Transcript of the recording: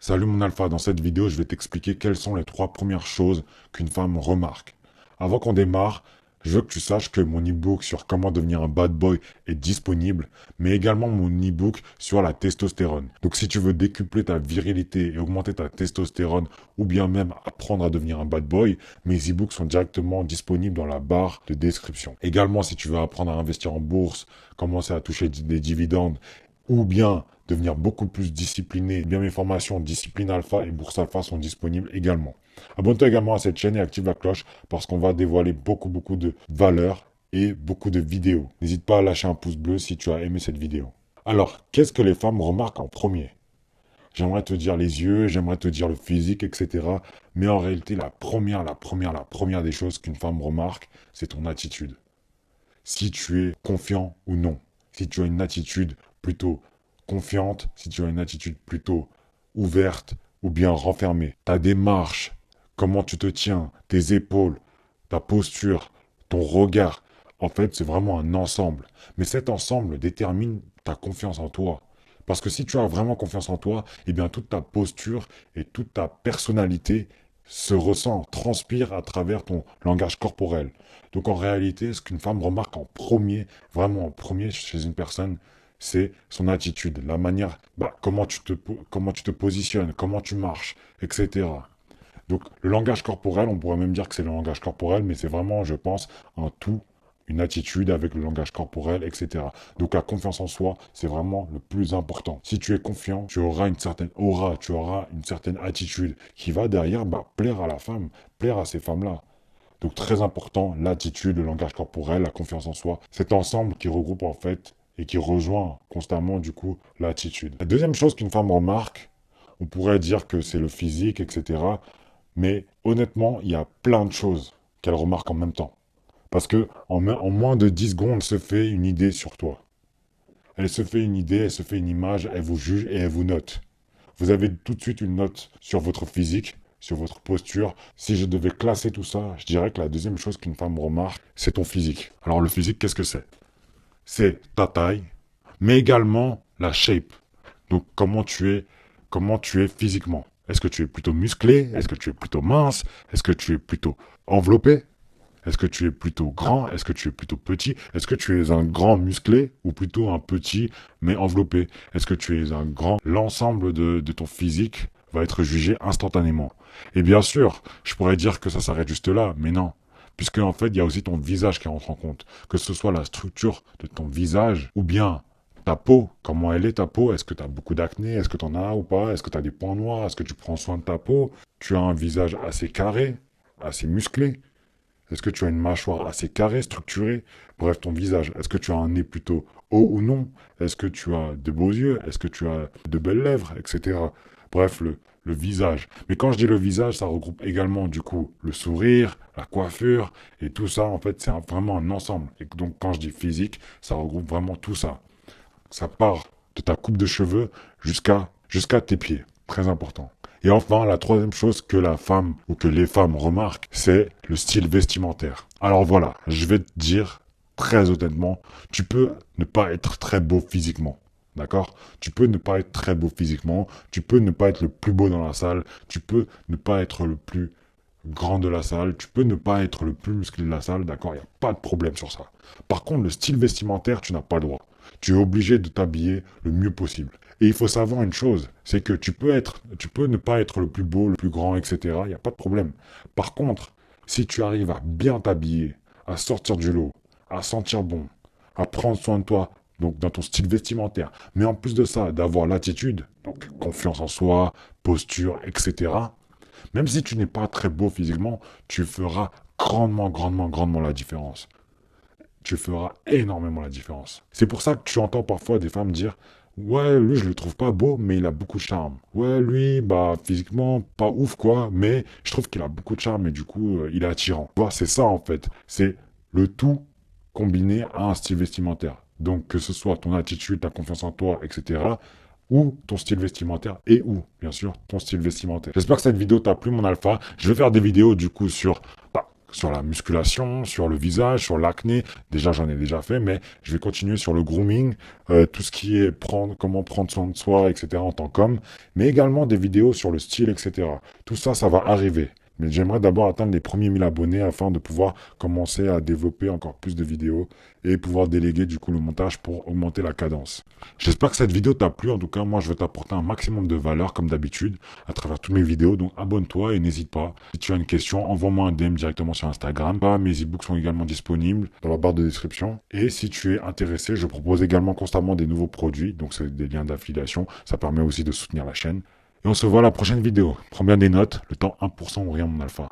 Salut mon alpha, dans cette vidéo je vais t'expliquer quelles sont les 3 premières choses qu'une femme remarque. Avant qu'on démarre, je veux que tu saches que mon e-book sur comment devenir un bad boy est disponible, mais également mon e-book sur la testostérone. Donc si tu veux décupler ta virilité et augmenter ta testostérone, ou bien même apprendre à devenir un bad boy, mes e-books sont directement disponibles dans la barre de description. Également si tu veux apprendre à investir en bourse, commencer à toucher des dividendes, ou bien devenir beaucoup plus discipliné, bien mes formations Discipline Alpha et Bourse Alpha sont disponibles également. Abonne-toi également à cette chaîne et active la cloche parce qu'on va dévoiler beaucoup de valeurs et beaucoup de vidéos. N'hésite pas à lâcher un pouce bleu si tu as aimé cette vidéo. Alors, qu'est-ce que les femmes remarquent en premier? J'aimerais te dire les yeux, j'aimerais te dire le physique, etc. Mais en réalité, la première des choses qu'une femme remarque, c'est ton attitude. Si tu es confiant ou non. Si tu as une attitude plutôt confiante, si tu as une attitude plutôt ouverte ou bien renfermée. Ta démarche, comment tu te tiens, tes épaules, ta posture, ton regard. En fait, c'est vraiment un ensemble. Mais cet ensemble détermine ta confiance en toi. Parce que si tu as vraiment confiance en toi, eh bien toute ta posture et toute ta personnalité se ressent, transpire à travers ton langage corporel. Donc en réalité, ce qu'une femme remarque en premier, vraiment en premier chez une personne, c'est son attitude, la manière, comment tu te positionnes, comment tu marches, etc. Donc le langage corporel, on pourrait même dire que c'est le langage corporel, mais c'est vraiment, je pense, un tout, une attitude avec le langage corporel, etc. Donc la confiance en soi, c'est vraiment le plus important. Si tu es confiant, tu auras une certaine aura, tu auras une certaine attitude qui va derrière plaire à la femme, plaire à ces femmes-là. Donc très important, l'attitude, le langage corporel, la confiance en soi, cet ensemble qui regroupe en fait et qui rejoint constamment du coup l'attitude. La deuxième chose qu'une femme remarque, on pourrait dire que c'est le physique, etc. Mais honnêtement, il y a plein de choses qu'elle remarque en même temps. Parce que en moins de 10 secondes, elle se fait une idée sur toi. Elle se fait une idée, elle se fait une image, elle vous juge et elle vous note. Vous avez tout de suite une note sur votre physique, sur votre posture. Si je devais classer tout ça, je dirais que la deuxième chose qu'une femme remarque, c'est ton physique. Alors le physique, qu'est-ce que c'est? C'est ta taille, mais également la shape. Donc comment tu es physiquement. Est-ce que tu es plutôt musclé? Est-ce que tu es plutôt mince? Est-ce que tu es plutôt enveloppé? Est-ce que tu es plutôt grand? Est-ce que tu es plutôt petit? Est-ce que tu es un grand musclé ou plutôt un petit mais enveloppé? Est-ce que tu es un grand? L'ensemble de ton physique va être jugé instantanément. Et bien sûr, je pourrais dire que ça s'arrête juste là, mais non. Puisque en fait, il y a aussi ton visage qui rentre en compte. Que ce soit la structure de ton visage ou bien ta peau, comment elle est ta peau? Est-ce que tu as beaucoup d'acné? Est-ce que tu en as ou pas? Est-ce que tu as des points noirs? Est-ce que tu prends soin de ta peau? Tu as un visage assez carré, assez musclé? Est-ce que tu as une mâchoire assez carrée, structurée? Bref, ton visage. Est-ce que tu as un nez plutôt haut ou non? Est-ce que tu as de beaux yeux? Est-ce que tu as de belles lèvres, etc. Bref, le visage. Mais quand je dis le visage, ça regroupe également du coup le sourire, la coiffure, et tout ça, en fait, c'est vraiment un ensemble. Et donc, quand je dis physique, ça regroupe vraiment tout ça. Ça part de ta coupe de cheveux jusqu'à tes pieds. Très important. Et enfin, la troisième chose que la femme ou que les femmes remarquent, c'est le style vestimentaire. Alors voilà, je vais te dire très honnêtement, tu peux ne pas être très beau physiquement. D'accord? Tu peux ne pas être très beau physiquement, tu peux ne pas être le plus beau dans la salle, tu peux ne pas être le plus grand de la salle, tu peux ne pas être le plus musclé de la salle, d'accord? Il n'y a pas de problème sur ça. Par contre, le style vestimentaire, tu n'as pas le droit. Tu es obligé de t'habiller le mieux possible. Et il faut savoir une chose, c'est que tu peux ne pas être le plus beau, le plus grand, etc. Il n'y a pas de problème. Par contre, si tu arrives à bien t'habiller, à sortir du lot, à sentir bon, à prendre soin de toi, donc dans ton style vestimentaire, mais en plus de ça, d'avoir l'attitude, donc confiance en soi, posture, etc. Même si tu n'es pas très beau physiquement, tu feras grandement la différence. Tu feras énormément la différence. C'est pour ça que tu entends parfois des femmes dire ouais, lui, je le trouve pas beau, mais il a beaucoup de charme. Ouais, lui, physiquement, pas ouf, quoi, mais je trouve qu'il a beaucoup de charme et du coup, il est attirant. Tu vois, c'est ça, en fait. C'est le tout combiné à un style vestimentaire. Donc, que ce soit ton attitude, ta confiance en toi, etc., ou ton style vestimentaire, et ou, bien sûr, ton style vestimentaire. J'espère que cette vidéo t'a plu, mon alpha. Je vais faire des vidéos, du coup, sur sur la musculation, sur le visage, sur l'acné. Déjà, j'en ai déjà fait, mais je vais continuer sur le grooming, tout ce qui est comment prendre soin de soi, etc. en tant qu'homme, mais également des vidéos sur le style, etc. Tout ça, ça va arriver. Mais j'aimerais d'abord atteindre les premiers 1000 abonnés afin de pouvoir commencer à développer encore plus de vidéos et pouvoir déléguer du coup le montage pour augmenter la cadence. J'espère que cette vidéo t'a plu. En tout cas, moi, je vais t'apporter un maximum de valeur comme d'habitude à travers toutes mes vidéos. Donc, abonne-toi et n'hésite pas. Si tu as une question, envoie-moi un DM directement sur Instagram. Mes e-books sont également disponibles dans la barre de description. Et si tu es intéressé, je propose également constamment des nouveaux produits. Donc, c'est des liens d'affiliation. Ça permet aussi de soutenir la chaîne. Et on se voit à la prochaine vidéo. Prends bien des notes. Le temps 1% ou rien, mon alpha.